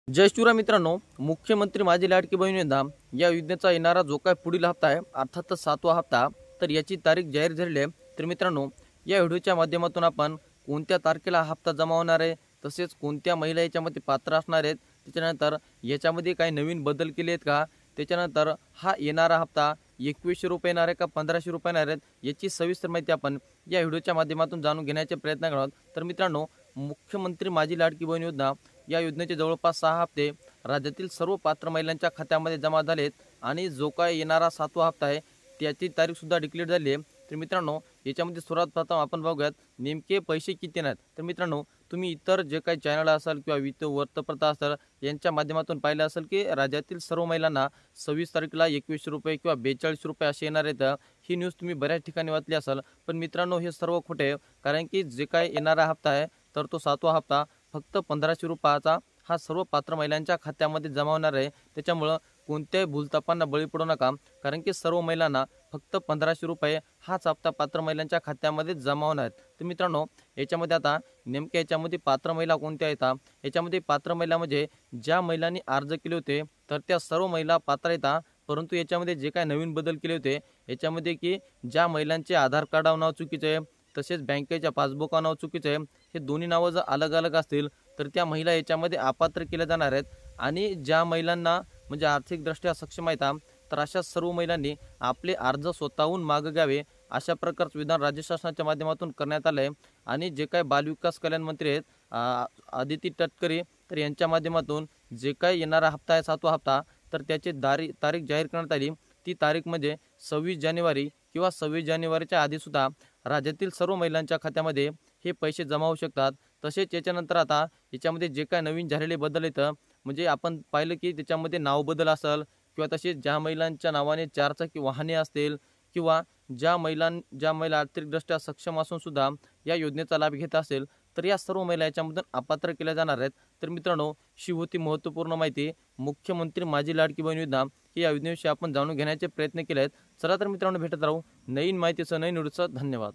जय शिवराय मित्रांनो, मुख्यमंत्री माझी लाडकी बहीण योजना या योजनेचा येणारा जो काय पुढील हप्ता आहे अर्थातच 7वा हप्ता, तर याची तारीख जाहीर झालेली आहे। तर मित्रांनो, या व्हिडिओच्या माध्यमातून आपण कोणत्या तारखेला हप्ता जमा होणार आहे, तसेच कोणत्या महिला याच्यामध्ये पात्र असणार आहेत, त्याच्यानंतर याच्यामध्ये काही नवीन बदल केले आहेत का, त्याच्यानंतर हा येणारा हप्ता 2100 रुपये येणार आहे का 1500 रुपये येणार आहेत, याची सविस्तर माहिती आपण या व्हिडिओच्या माध्यमातून जाणून घेण्याचे प्रयत्न करणार आहोत। तर मित्रांनो, मुख्यमंत्री माझी लाडकी बहीण योजना या योजनेचे जवळपास 6 हप्ते राज्यातील सर्व पात्र महिलांच्या खात्यामध्ये जमा झालेत आणि जो काय येणारा 7वा हप्ता आहे त्याची तारीख सुद्धा डिक्लेअर झाली आहे। तर मित्रांनो, याच्यामध्ये सर्वात प्रथम आपण बघूयात नेमके पैसे किती येणार। तर मित्रांनो, तुम्ही इतर जे काही चॅनल असेल किंवा वृत्तपत्र असेल यांच्या माध्यमातून पाहिलं असेल की राज्यातील सर्व महिलांना 26 तारखेला 2100 रुपये किंवा 42 रुपये असे येणार आहेत। ही न्यूज तुम्ही बऱ्याच ठिकाणी वाचली असेल, पण मित्रांनो हे सर्व खोटे आहे। कारण की जे काय येणारा हप्ता आहे तर तो 7वा हप्ता फक्त 1500 रुपयाचा हा सर्व पात्र महिलांच्या खात्यामध्ये जमा होणार आहे। त्याच्यामुळे कोणत्याही भूलथापांना बळी पडू नका, कारण की सर्व महिलांना फक्त 1500 रुपये हाच हप्ता पात्र महिलांच्या खात्यामध्ये जमा होणार आहेत। तर मित्रांनो, याच्यामध्ये आता नेमक्या याच्यामध्ये पात्र महिला कोणत्या येतात, याच्यामध्ये पात्र महिला म्हणजे ज्या महिलांनी अर्ज केले होते तर त्या सर्व महिला पात्र येतात। परंतु याच्यामध्ये जे काही नवीन बदल केले होते याच्यामध्ये की ज्या महिलांचे आधार कार्डावर नाव चुकीचे आहे, तसेच बँकेच्या पासबुकावर नाव चुकीचे आहे, हे दोन्ही नावं जर अलग अलग असतील तर त्या महिला याच्यामध्ये अपात्र केल्या जाणार आहेत। आणि ज्या महिलांना म्हणजे आर्थिकदृष्ट्या सक्षम आहेत तर अशा सर्व महिलांनी आपले अर्ज स्वतःहून मागे घ्यावे, अशा प्रकारचं विधान राज्य शासनाच्या माध्यमातून करण्यात आलं आहे। आणि जे काही बालविकास कल्याण मंत्री आहेत आदिती तटकरे, तर यांच्या माध्यमातून जे काही येणारा हप्ता आहे 7वा हप्ता, तर त्याची तारीख जाहीर करण्यात आली। ती तारीख म्हणजे 26 जानेवारी किंवा 26 जानेवारीच्या आधीसुद्धा राज्यातील सर्व महिलांच्या खात्यामध्ये हे पैसे जमा होऊ शकतात। तसेच याच्यानंतर आता याच्यामध्ये जे काय नवीन झालेले बदल येतं म्हणजे आपण पाहिलं की त्याच्यामध्ये नाव बदल असेल किंवा तसेच ज्या महिलांच्या नावाने 4 चाकी वाहने असतील किंवा ज्या महिला आर्थिकदृष्ट्या सक्षम असून सुद्धा या योजनेचा लाभ घेत असेल तर या सर्व महिला याच्यामधून अपात्र केल्या जाणार आहेत। तर मित्रांनो, ही होती महत्त्वपूर्ण माहिती मुख्यमंत्री माझी लाडकी बहीण योजना ही या योजनेविषयी आपण जाणून घेण्याचे प्रयत्न केले आहेत। चला तर मित्रांनो, भेटत राहू नवीन माहितीसह नवीन व्हिडिओसह। धन्यवाद।